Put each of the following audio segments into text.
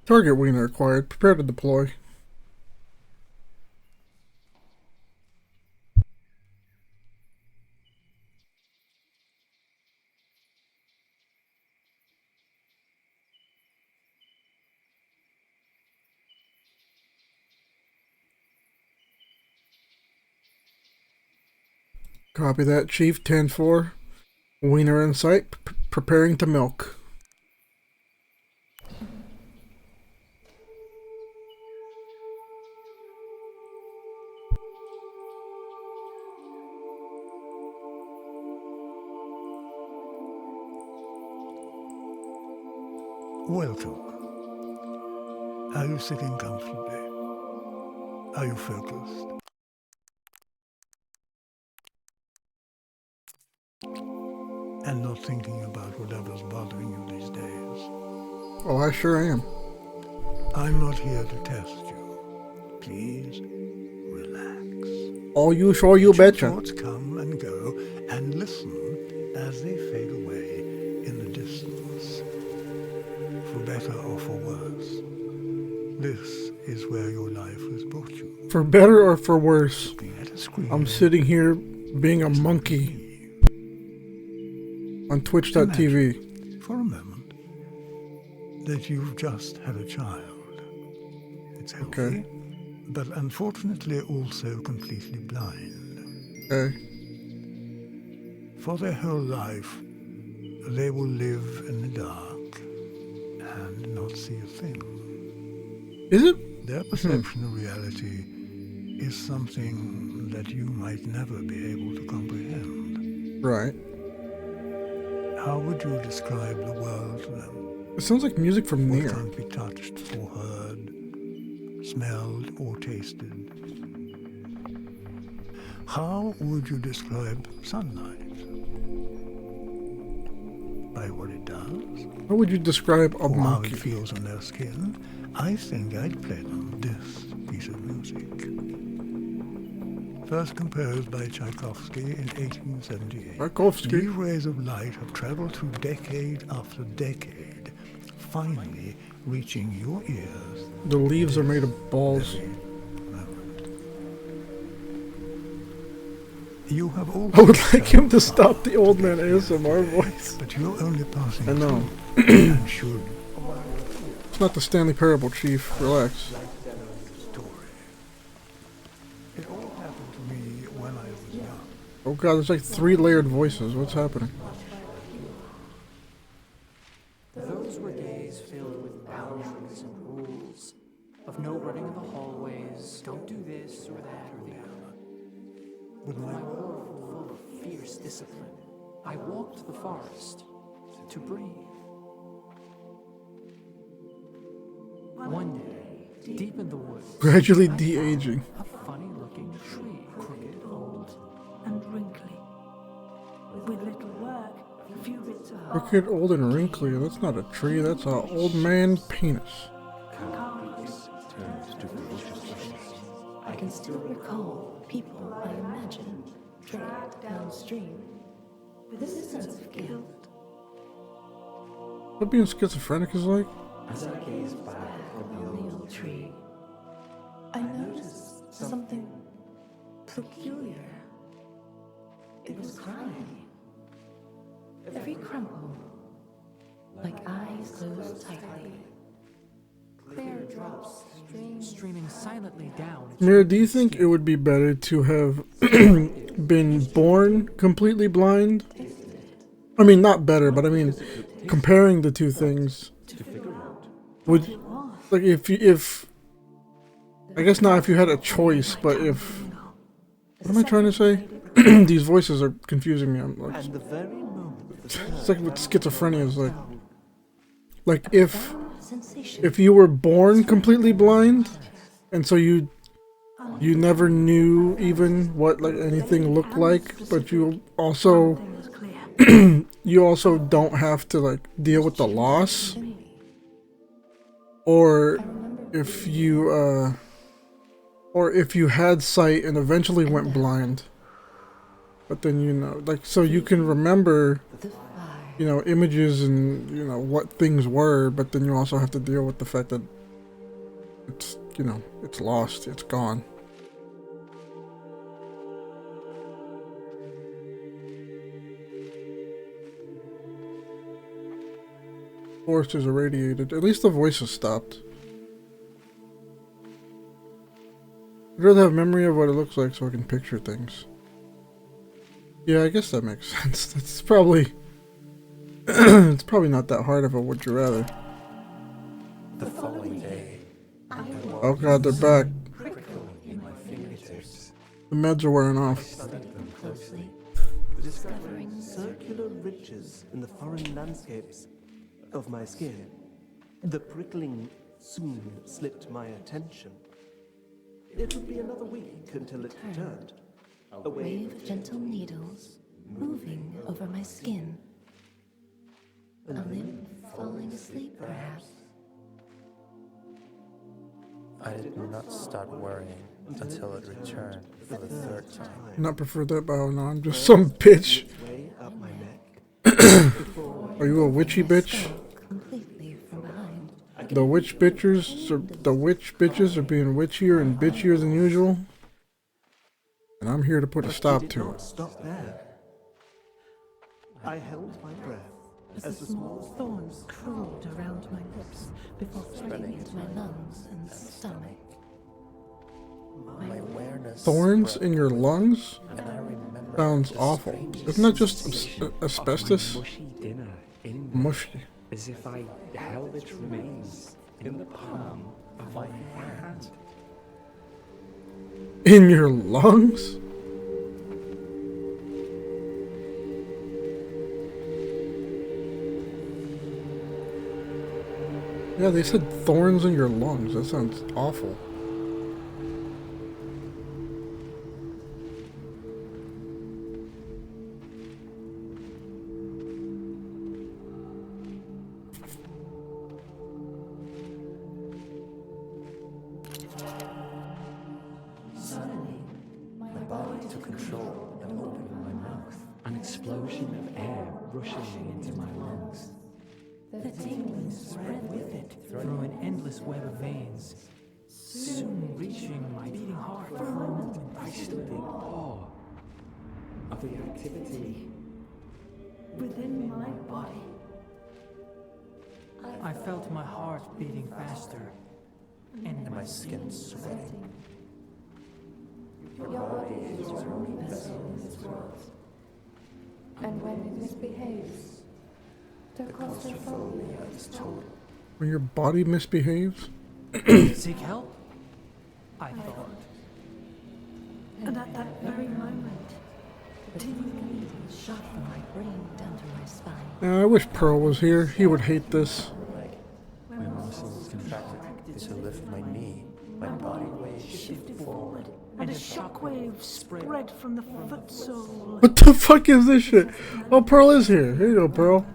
Target wiener acquired. Prepare to deploy. Copy that, Chief. 10-4. Wiener in sight. Preparing to milk. Welcome. Are you sitting comfortably? Are you focused? And not thinking about whatever's bothering you these days? Oh, I sure am. I'm not here to test you. Please, relax. Oh, you sure you betcha. Thoughts come and go, and listen as they fade away in the distance. For better or for worse, this is where your life has brought you. For better or for worse, Looking at a screen. I'm sitting here being a monkey on Twitch.tv. Imagine for a moment that you've just had a child. It's healthy, Okay. but unfortunately also completely blind. Okay. For their whole life, they will live in the dark and not see a thing. Is it? Their perception of reality is something that you might never be able to comprehend. Right. How would you describe the world to them? It sounds like music from What Nier. can't be touched or heard, smelled or tasted? How would you describe sunlight? By what it does, How would you describe a or how it monkey? feels on their skin? I think I'd play them this piece of music. First composed by Tchaikovsky in 1878. Tchaikovsky. These rays of light have traveled through decade after decade, finally reaching your ears. The leaves are made of balls. Every moment. You have also I would like him to traveled stop far the old man to ASMR voice. But you're only passing I know. through, and should It's not the Stanley Parable, Chief. Relax. story. It all happened to me when I was young. Oh god, there's like 3 layered voices. What's happening? Those were days filled with boundaries and rules, of no running in the hallways, don't do this or that or the other. But my My world full of fierce discipline. I walked the forest to breathe. One day, deep in the woods, Gradually I found de-aging. a funny-looking tree, crooked, old. and wrinkly. With little work, a few bits of bark, Crooked, old, and wrinkly. That's not a tree. That's an old man penis. cards. I can still recall people I imagined dragged downstream with a sense of guilt. What being schizophrenic is like? As I gazed back upon the old tree, I noticed something peculiar. It was crying. Every crumple, like eyes closed tightly. Clear drops Streaming silently down. its Mira, do you think it would be better to have been born completely blind? I mean, not better, but I mean, comparing the two things. Would, like, if I guess not if you had a choice, but if, what am I trying to say? These voices are confusing me. I'm like, And the very moment it's like what schizophrenia is like sensation. if you were born completely blind, and so you never knew even what like anything looked like, but you also Thing was clear. you also don't have to like deal with the loss, or if you had sight and eventually went blind, but then like so you can remember you know, images and, you know, what things were, but then you also have to deal with the fact that it's, you know, it's lost, it's gone. Forest is irradiated. At least the voices stopped. I'd rather have memory of what it looks like so I can picture things. Yeah, I guess that makes sense. That's probably... it's probably not that hard of a would you rather. The following day, Oh god, they're back. in my fingertips, The meds are wearing off. studied them Closely. Discovering circular ridges in the foreign landscapes of my skin. The prickling soon slipped my attention. It would be another week until it returned. A wave Wave of gentle needles moving over my skin. A limb falling asleep, perhaps. I did not start worrying until it returned for the third time. Not prefer that bow, no, I'm just some bitch. way up my neck. Are you a witchy bitch? Completely from behind. The witch bitches are being witchier and bitchier than usual. And I'm here to put a stop Did to not it. stop there. I held my breath As as the the small thorns crawled around my lips before spreading into my lungs and stomach. My awareness Thorns spread, in your lungs? and I remember Sounds the awful. strangest Isn't that just sensation of asbestos? Mushy dinner in Mushy. as if I held its remains in the palm of my hand. In your lungs? Yeah, they said thorns in your lungs. That sounds awful. Suddenly, my body took control and opened my mouth. An explosion of air rushing into my lungs. the tingling spread with it. Through an endless web of veins, soon reaching my beating heart. For a moment, I stood in awe of the activity. Within my body. I felt my heart beating faster, and And my skin sweating. Your body is your only vessel in this world. And when it misbehaves, the claustrophobia It's total. When your body misbehaves? seek help. I thought. And at that very moment, the tingling needles shot from my brain down to my spine. I wish Pearl was here. He would hate this. My muscles contracted to lift my knee. My body weight shifted forward. And a shockwave spread from the foot sole. What the fuck is this shit? Oh, Pearl is here. Here you go, Pearl.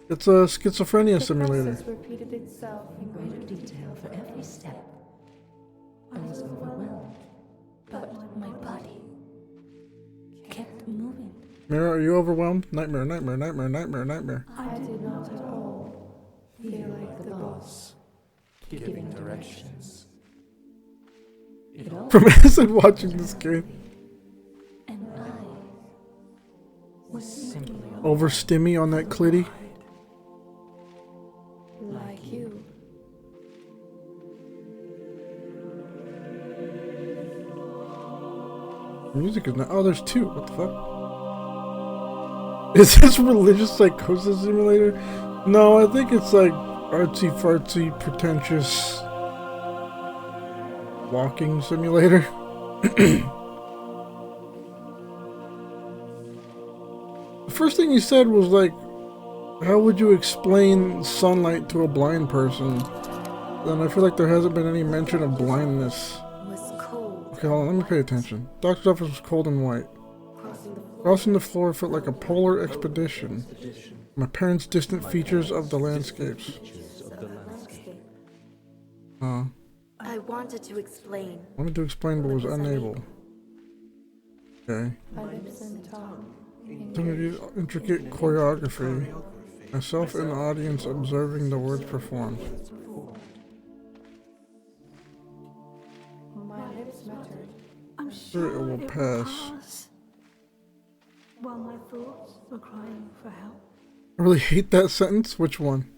It's a schizophrenia simulator. process repeated itself in greater detail for every step. I was overwhelmed, but my body kept moving. Mira, are you overwhelmed? Nightmare, nightmare, nightmare, nightmare, nightmare. I did not at all feel like the boss Giving directions. It all From acid watching this game. and I was Simply Over stimmy on that clitty. like you. Music is not. Oh, there's two. What the fuck? Is this religious psychosis simulator? No, I think it's like artsy fartsy, pretentious walking simulator. The first thing he said was like, how would you explain sunlight to a blind person? Then I feel like there hasn't been any mention of blindness. Was cold, Okay, hold on, let me pay attention. Doctor's office was cold and white. Crossing the floor felt like a polar expedition. My parents' distant features of the landscapes. I wanted to explain. Wanted to explain but was unable. Okay. my lips and tongue Intricate choreography. Myself in the audience observing the words performed. My lips muttered. I'm Sure, sure it will pass. While my thoughts were crying for help. I really hate that sentence. Which one?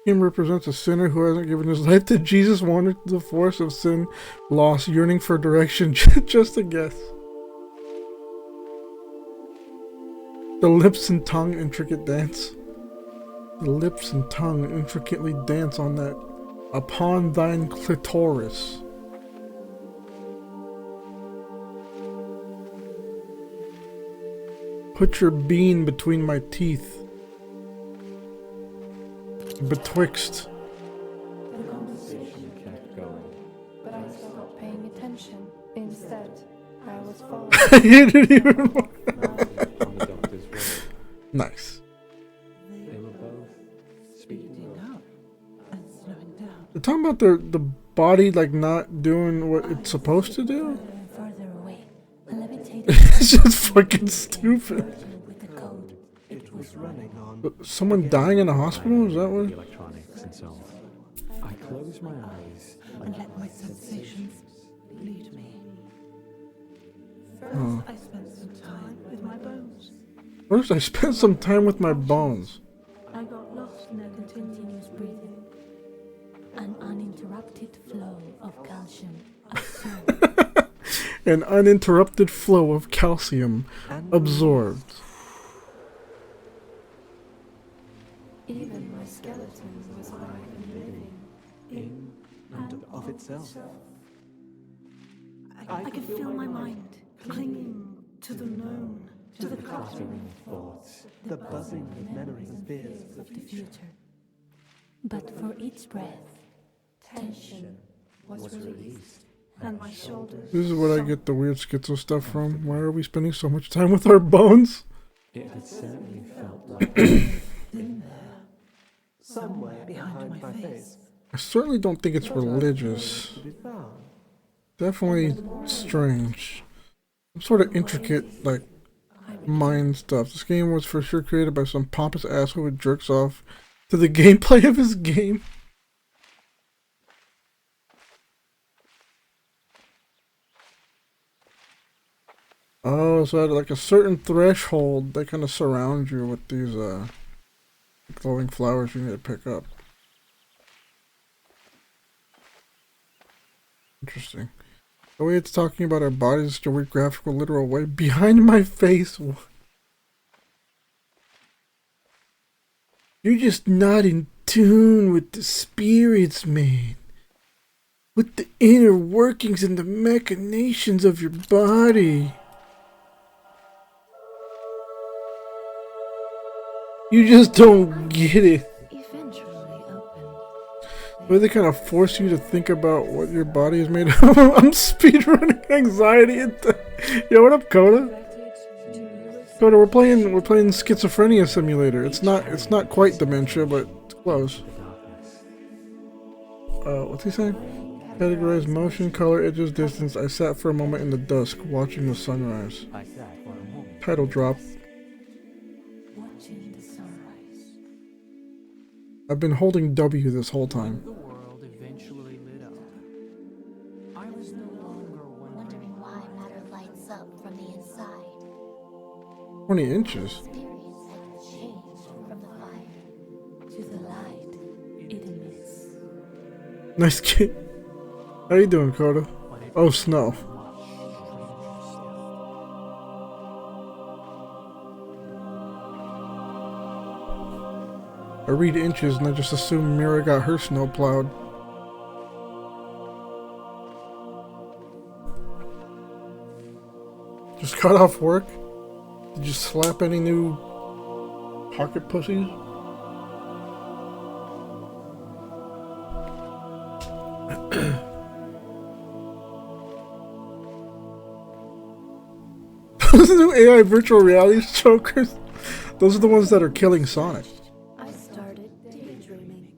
Him represents a sinner who hasn't given his life to Jesus, wandered the force of sin, lost, yearning for direction. Just a guess. The lips and tongue intricate dance. The lips and tongue intricately dance on that. Upon thine clitoris. Put your bean between my teeth. Betwixt. The conversation kept going, but I stopped paying attention. Instead, I was following. You didn't even. On the doctor's word. Nice. They were both speeding up and slowing down. They're talking about the body like not doing what it's supposed to do. Further away, a levitating It's just fucking stupid. with the code. It was running on. Someone dying in a hospital? Is that the what? electronics and so on. I closed my eyes And let my sensations lead me. First, Oh. I spent some time with my bones. First, I spent some time with my bones. I got lost in their Continuous breathing. An uninterrupted flow of calcium absorbed. An uninterrupted flow of calcium absorbed. Even my skeleton was alive and living. In and of itself. I could feel my mind clinging to the known, to the cluttering thoughts. The buzzing of memories and fears of of the future. But for each breath, Tension was released. and my shoulders. This is what I get the weird schizo stuff from. Why are we spending so much time with our bones? It had certainly felt like In there, somewhere behind my face. I certainly don't think it's religious. To be found. Definitely strange. Some sort of intricate, like, mind stuff. This game was for sure created by some pompous asshole who jerks off to the gameplay of his game. Oh, so at like a certain threshold, they kind of surround you with these glowing flowers you need to pick up. Interesting. The way it's talking about our bodies is such a weird graphical, literal way. Behind my face. You're just not in tune with the spirits, man. With the inner workings and the machinations of your body. You just don't get it. eventually opened. The way they kind of force you to think about what your body is made of. I'm speedrunning anxiety. Yo, what up, Coda? Coda, we're playing Schizophrenia Simulator. It's not quite dementia, but it's close. What's he saying? Categorize motion, color, edges, distance. I sat for a moment in the dusk, watching the sunrise. I sat for a moment. Title drop. Watching the sunrise. I've been holding W this whole time. The world eventually lit up. I was no longer wondering Why matter lights up from the inside. 20 inches. Spirits had changed from the fire to the light it emits. Nice kid. How you doing, Coda? Oh, snow. I read inches and I just assume Mira got her snow plowed. Just got off work? Did you slap any new pocket pussies? Those new AI virtual reality chokers, those are the ones that are killing Sonic. I started daydreaming.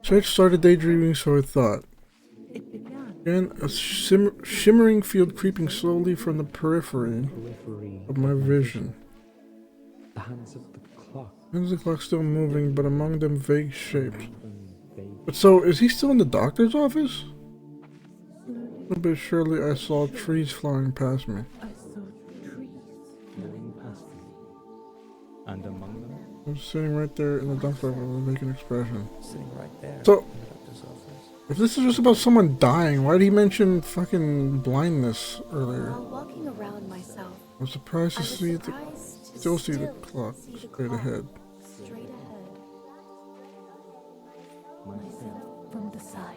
Church started daydreaming, so I thought. It began And a shimmering field creeping slowly from the periphery of my vision. The hands of the clock. Hands of the clock still moving, but among them vague shapes. But so, is he still in the doctor's office? But surely I saw trees flying past me. I saw trees. Flying past me. And among them? I was sitting right there in the doctor's office with a vacant expression. Sitting right there So, in the doctor's office. if this is just about someone dying, why did he mention fucking blindness earlier? While walking around myself, I'm surprised to I was see the, surprised to still see the still clock see the straight clock ahead. straight ahead. Myself from the side.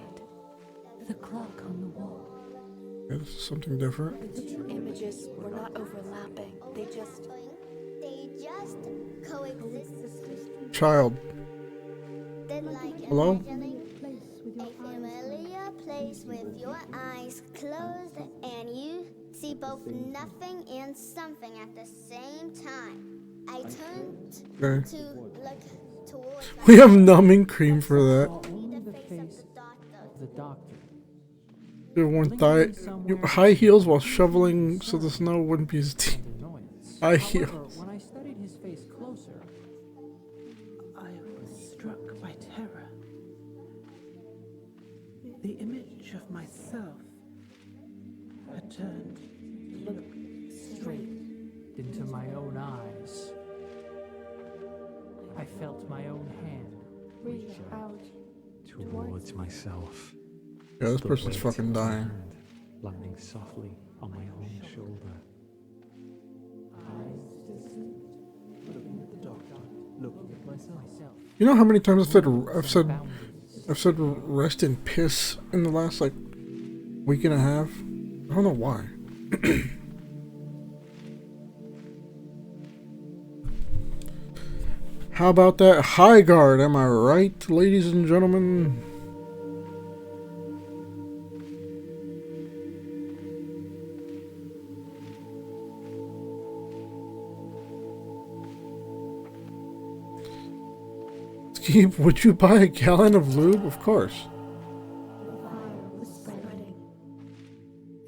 The clock on the wall. Yeah, this is something different. The two images were not overlapping. They just coexisted. Child. Then like Hello? imagining a familiar place with your eyes closed and you see both nothing and something at the same time. I turned Okay. to look towards We have numbing cream for that. Only the face of the doctor. You worn high heels while shoveling so the snow wouldn't be as deep. Annoyance. High However, heels. when I studied his face closer, I was struck by terror. The image of myself had turned to look straight. into my own eyes, I felt my own hand Reach out. Towards myself. Yeah, this The person's weight fucking of my dying. hand landing softly on my own shoulder. Looking at the doctor, looking at myself. You know how many times I've said rest in piss in the last like week and a half? I don't know why. How about that high guard? Am I right, ladies and gentlemen? Steve, would you buy a gallon of lube? Of course. The fire was spreading.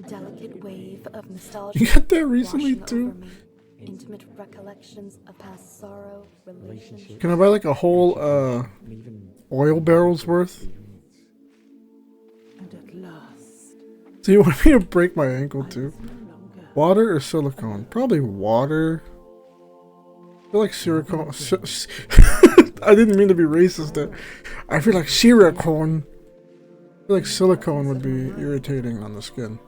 A delicate wave of nostalgia. You got that recently washing too? over me. Intimate recollections of past sorrow, relationships. Can I buy like a whole oil barrel's worth? And at last, Do you want me to break my ankle too? Water or silicone? Probably water. I feel like silicone. I didn't mean to be racist there. I feel like silicone. I feel like silicone would be irritating on the skin.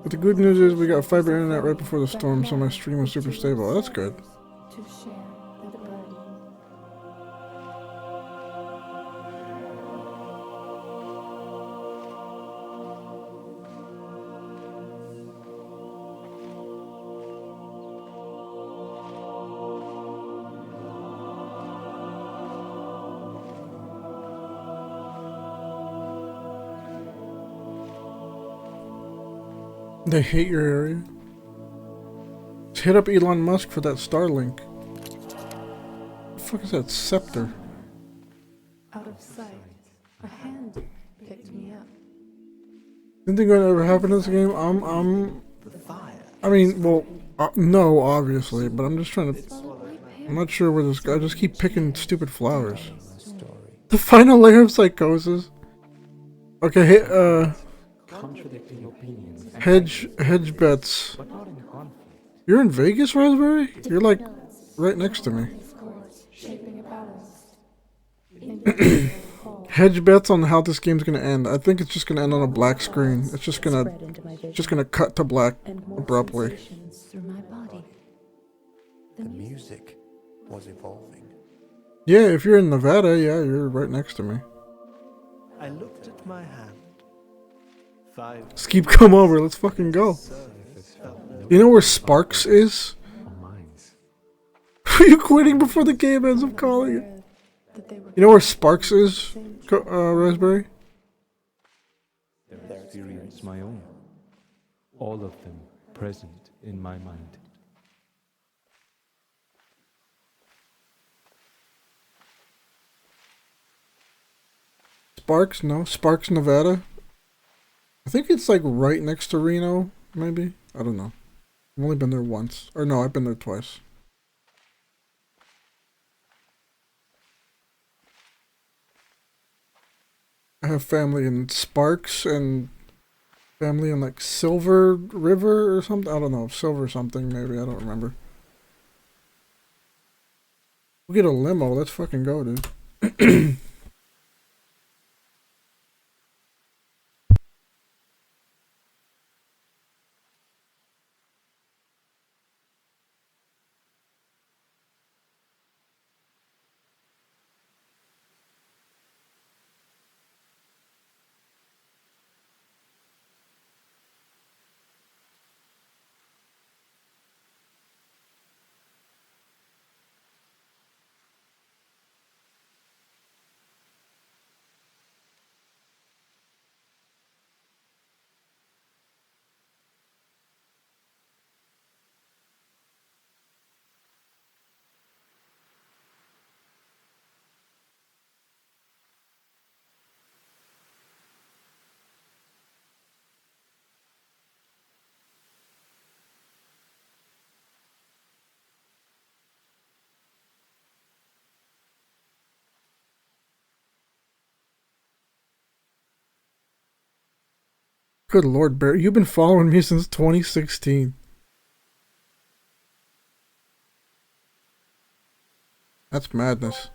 But the good news is we got fiber internet right before the storm, so my stream was super stable. That's good. To share the burden. They hate your area. Let's hit up Elon Musk for that Starlink. What the fuck is that scepter? Out of sight, a hand picked me up. Anything gonna ever happen in this game? I mean, well, no, obviously, but I'm just trying to. I'm not sure where this guy. I just keep picking stupid flowers. The final layer of psychosis. Okay, hit, Contradicting opinions. hedge bets. But not in conflict. You're in Vegas, Raspberry? You're like right next to me. Shaping a balance. Hedge bets on how this game's gonna end. I think it's just gonna end on a black screen. It's just gonna cut to black abruptly. Through my body. The music was evolving. Yeah, if you're in Nevada, yeah, you're right next to me. I looked at my hand. 5 Skeep, come over. Let's fucking go. You know where Sparks is? Are you quitting before the game ends? I'm calling it. You know where Sparks is, Raspberry? Their experience my own. All of them present in my mind. Sparks? No, Sparks, Nevada. I think it's like right next to Reno, maybe. I don't know. I've only been there once, or no, I've been there twice. I have family in Sparks and family in like Silver River or something. I don't know, Silver something maybe. I don't remember. We'll get a limo. Let's fucking go, dude. Good Lord, Barry, you've been following me since 2016. That's madness.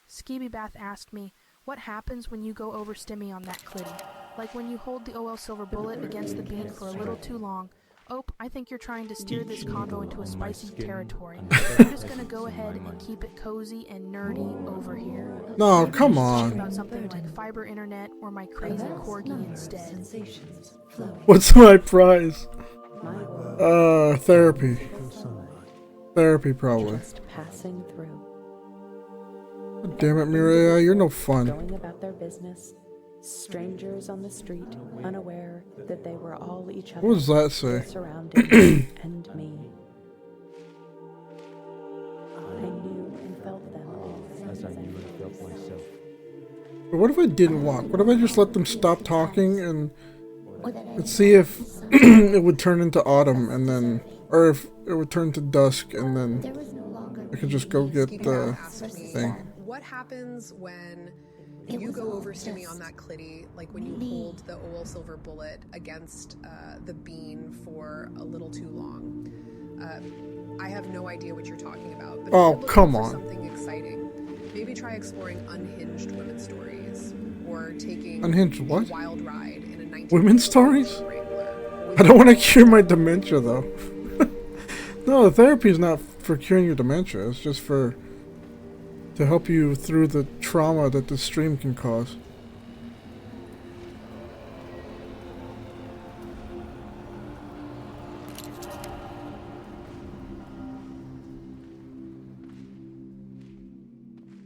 Skeebybath asked me, what happens when you go over stimmy on that clitty? Like when you hold the OL Silver Bullet against the bean for a little too long. Ope, I think you're trying to steer this convo into a spicy territory. I'm just gonna go ahead and keep it cozy and nerdy over here. No, come on. Talk about something like fiber internet or my crazy corgi instead. What's my prize? Therapy. Therapy, probably. Just passing through. God damn it, Mireya, you're no fun. Going about their business. Strangers on the street, unaware that they were all each other. What does that say? Surroundings and me. I knew and felt them all. As I knew and felt myself. But what if I didn't walk? What if I just let them stop talking and let's see if it would turn into autumn and then, or if it would turn to dusk and then I could just go get the thing. What happens when you go over stimmy on that clitty, like when you hold the OL Silver Bullet against the bean for a little too long? I have no idea what you're talking about. But Oh, if you're come looking for on. something exciting, maybe try exploring unhinged women's stories or taking Unhinged a what? wild ride in a 19 Women's stories? I don't want to cure my dementia though. No, the therapy is not for curing your dementia. It's just to help you through the trauma that the stream can cause.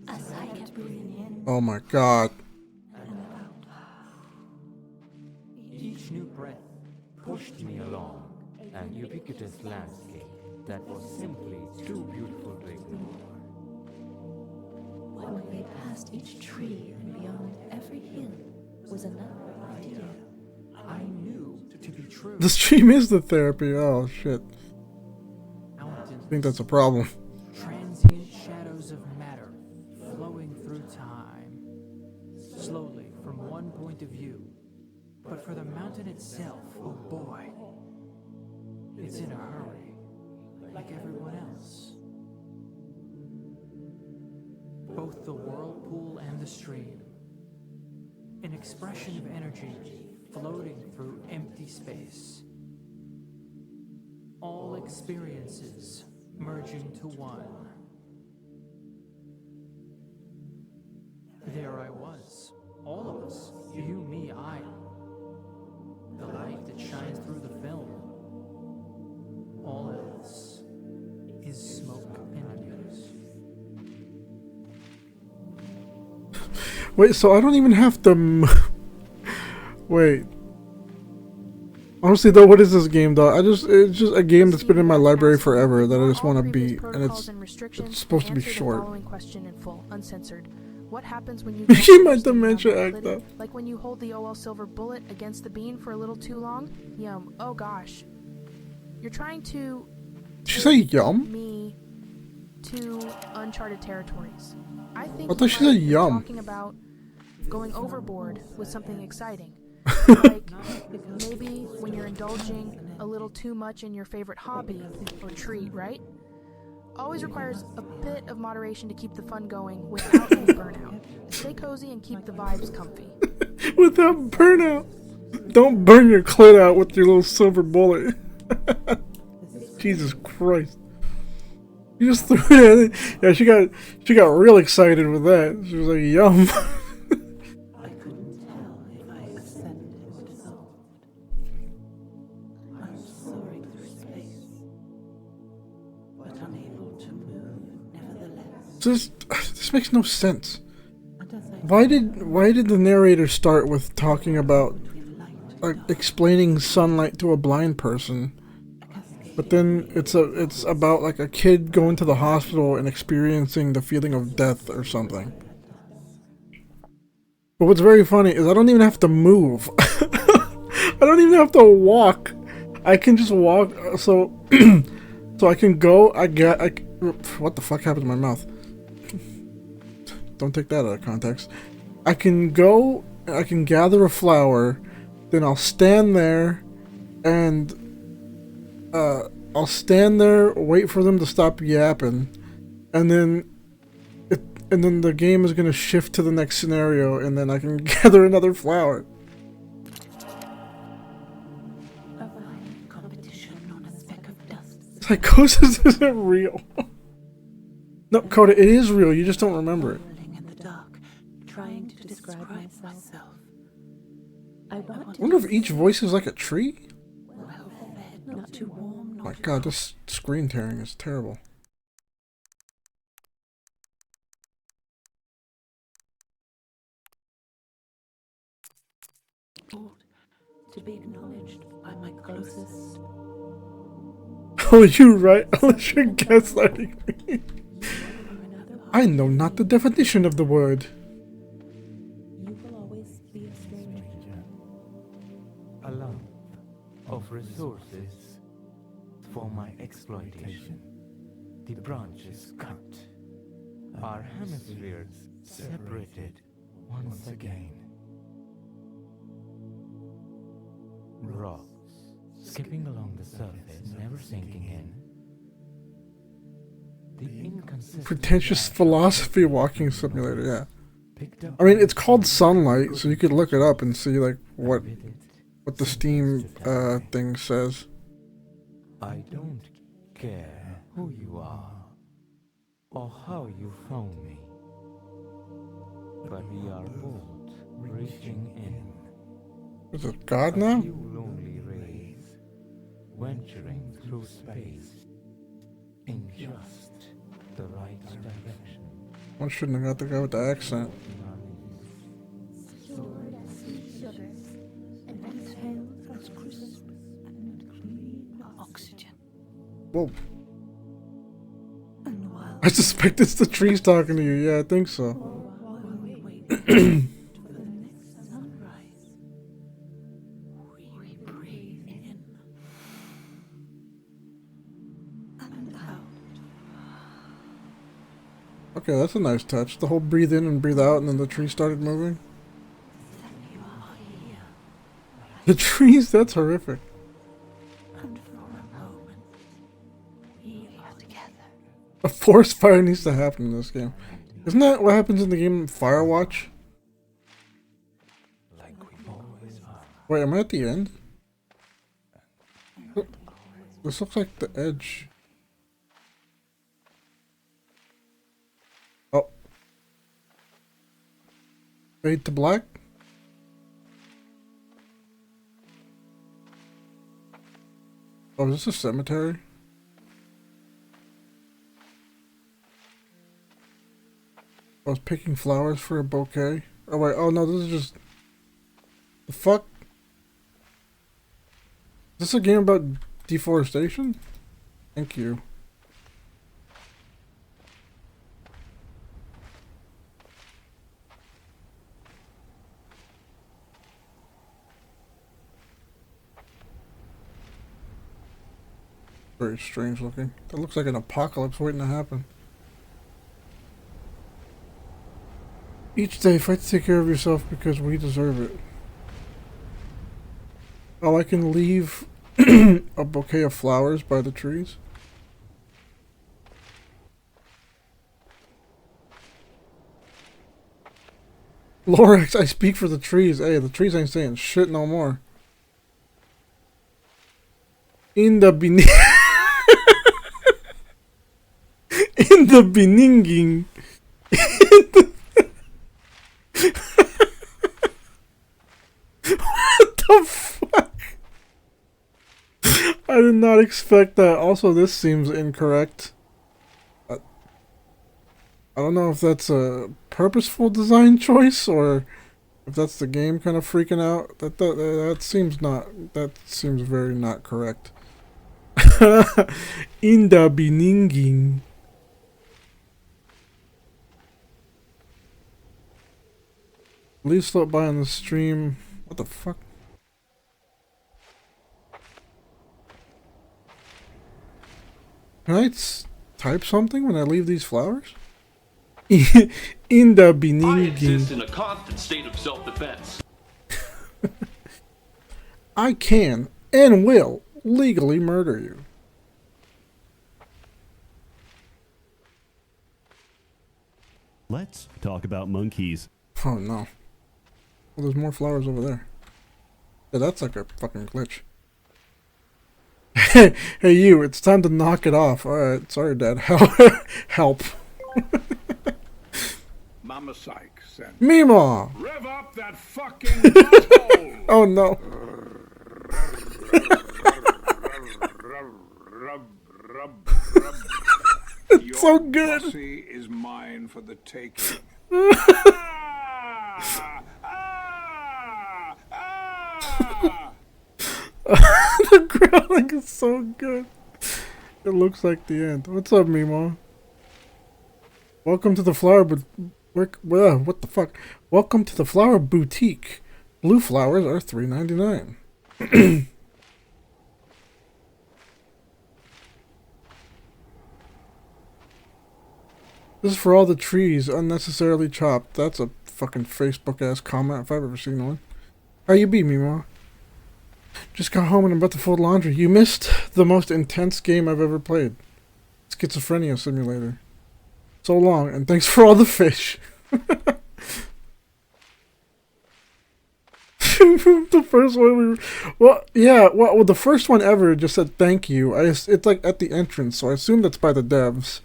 As I kept breathing in, Oh my god. Each new breath pushed me along an ubiquitous landscape that was simply too beautiful to ignore. when we passed each tree and beyond every hill was another idea. I knew to be true. The stream is the therapy. Oh shit. I think that's a problem. Transient shadows of matter flowing through time, slowly from one point of view. But for the mountain itself, oh boy, it's in a hurry, like everyone else. Both the whirlpool and the stream, an expression of energy floating through empty space. All experiences merging to one. There I was, all of us, you, me, I. The light that shines through the film. All else is smoke and news. Wait, so I don't even have to wait. Honestly though, what is this game though? It's just a game that's been in my library forever that I just want to beat, and it's supposed to be short. Following question in full, uncensored. What happens when you Keep my overstimmy on dementia that act clitty? up. Like when you hold the OL Silver Bullet against the bean for a little too long? Yum. Oh gosh. You're trying to Did she say yum? me to uncharted territories. I think I thought she said yum. talking about going overboard with something exciting. Like maybe when you're indulging a little too much in your favorite hobby or treat, right? Always requires a bit of moderation to keep the fun going without any burnout. Stay cozy and keep the vibes comfy. Without burnout. Don't burn your clit out with your little silver bullet. Jesus Christ. You just threw it in. Yeah, she got real excited with that. She was like, yum. I couldn't tell if I ascended or dissolved. I was soaring through space, but unable to move nevertheless. This makes no sense. Why did the narrator start with talking about like explaining sunlight to a blind person? But then it's about like a kid going to the hospital and experiencing the feeling of death or something. But what's very funny is I don't even have to move. I don't even have to walk. I can just walk. So so I can go. What the fuck happened to my mouth? Don't take that out of context. I can go. I can gather a flower. Then I'll stand there and I'll stand there, wait for them to stop yapping, and then the game is gonna shift to the next scenario, and then I can gather another flower. Psychosis isn't real. No, Coda, it is real. You just don't remember it. In the dark, trying to describe myself. I wonder if each voice is like a tree. Not too warm, My God, this screen tearing is terrible. to be acknowledged by my closest. Oh, you right. Unless you're gaslighting me. I know not the definition of the word. You will always be a stranger. A lump of resources for my exploitation. The branches cut. Our hemispheres separated once again. Rocks skipping along the surface, never sinking in. The inconsistent Pretentious philosophy walking simulator, yeah. I mean, it's called Sunlight, so you could look it up and see like what the Steam thing says. I don't care who you are or how you found me, but we are both reaching in. Is it God now? A few lonely rays venturing through space in just the right direction. One shouldn't have got the guy with the accent. Cured as sweet sugars and exhaled as crisp and clean oxygen. Whoa. I suspect it's the trees talking to you. Yeah, I think so. Okay, that's a nice touch. The whole breathe in and breathe out, and then the tree started moving. The trees? That's horrific. And for a moment, we are together. A forest fire needs to happen in this game. Isn't that what happens in the game Firewatch? Wait, am I at the end? This looks like the edge. Oh. Fade to black? Oh, is this a cemetery? I was picking flowers for a bouquet. Oh wait, oh no, this is just... The fuck? Is this a game about deforestation? Thank you. very strange looking. That looks like an apocalypse waiting to happen. Each day, fight to take care of yourself because we deserve it. Oh, I can leave a bouquet of flowers by the trees. Lorax, I speak for the trees. Hey, the trees ain't saying shit no more. In the beginning. In the beninging. What the fuck? I did not expect that. Also, this seems incorrect. I don't know if that's a purposeful design choice or if that's the game kind of freaking out. That seems not. That seems very not correct. In the beninging. Please stop by on the stream. What the fuck? Can I type something when I leave these flowers? In the beginning. I exist in a constant state of self-defense. I can and will legally murder you. Let's talk about monkeys. Oh no. Well, there's more flowers over there. Yeah, that's like a fucking glitch. Hey you, it's time to knock it off. Alright, sorry Dad. Help. Mama Sykes and Meemaw! rev up that fucking butthole! Oh no. It's so good. Your pussy is mine for the taking. The growling is so good. It looks like the end. What's up, Meemaw? Welcome to the flower what the fuck? Welcome to the flower boutique. Blue flowers are $3.99. This is for all the trees unnecessarily chopped. That's a fucking Facebook ass comment if I've ever seen one. How you be, Meemaw? Just got home and I'm about to fold laundry. You missed the most intense game I've ever played. Schizophrenia Simulator. So long, and thanks for all the fish. The first one the first one ever just said thank you. It's like at the entrance, so I assume that's by the devs.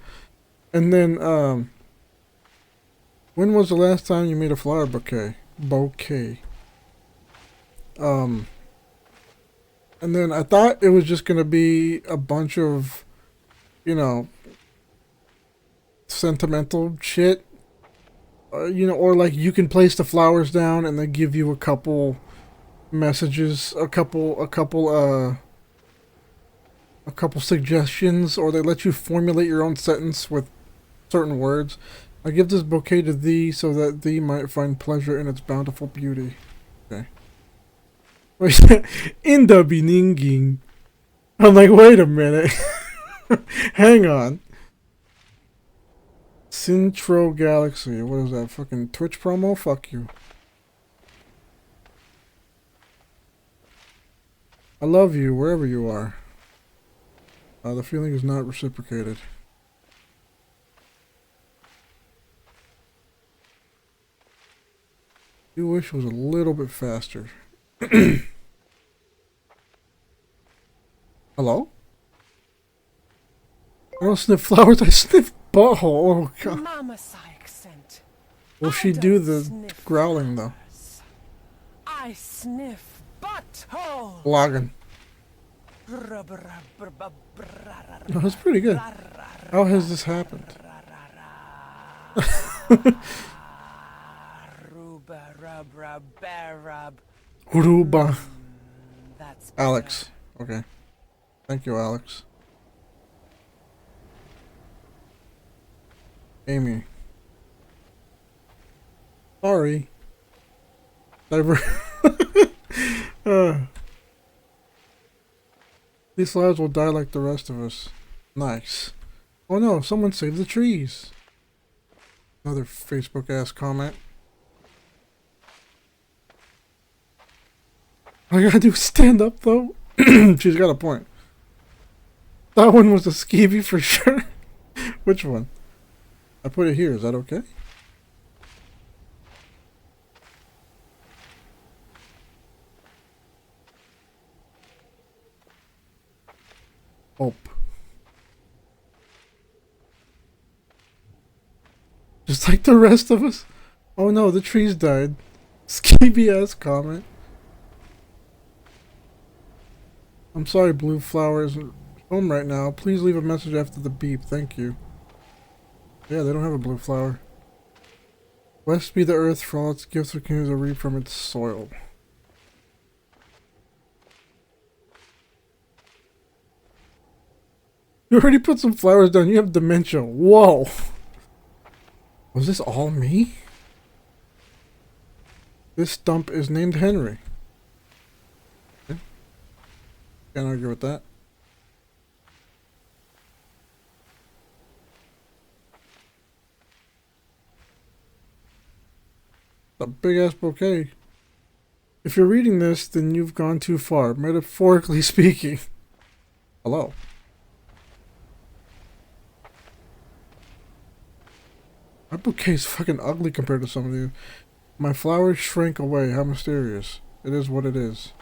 And then, when was the last time you made a flower bouquet? And then I thought it was just gonna be a bunch of, you know, sentimental shit. You know, or like you can place the flowers down and they give you a couple messages, a couple suggestions, or they let you formulate your own sentence with certain words. I give this bouquet to thee so that thee might find pleasure in its bountiful beauty. Okay. In the beginning. I'm like, wait a minute. Hang on. Centro Galaxy. What is that? Fucking Twitch promo? Fuck you. I love you wherever you are. The feeling is not reciprocated. You wish it was a little bit faster. Hello? I don't sniff flowers, I sniff butthole. Oh god. Mama Sykes sent. Will she do the growling though? I sniff butthole. Logging. No, that's pretty good. How has this happened? Uruba. Alex. Okay. Thank you, Alex. Amy. Sorry. These flowers will die like the rest of us. Nice. Oh no, someone saved the trees. Another Facebook ass comment. All I gotta do is stand up though. She's got a point. That one was a skeevy for sure. Which one? I put it here, is that okay? Hope. Just like the rest of us. Oh no, the trees died. Skeevy ass comment. I'm sorry, Blue Flower isn't home right now. Please leave a message after the beep. Thank you. Yeah, they don't have a blue flower. Blessed be the earth for all its gifts we can reap from its soil. You already put some flowers down. You have dementia. Whoa. Was this all me? This stump is named Henry. Okay. Can't argue with that. A big ass bouquet. If you're reading this, then you've gone too far, metaphorically speaking. Hello. My bouquet is fucking ugly compared to some of you. My flowers shrank away. How mysterious. It is what it is.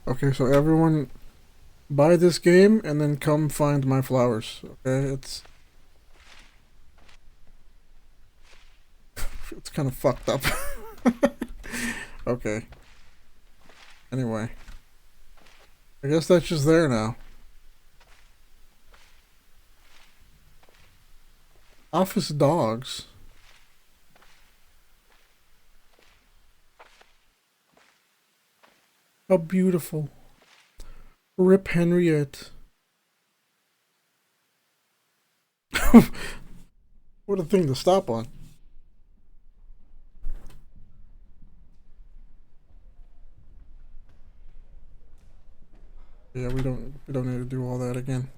Okay, so everyone buy this game and then come find my flowers. Okay, it's kind of fucked up. Okay. Anyway. I guess that's just there now. Office dogs. How beautiful. Rip Henriette. What a thing to stop on. Yeah, we don't need to do all that again.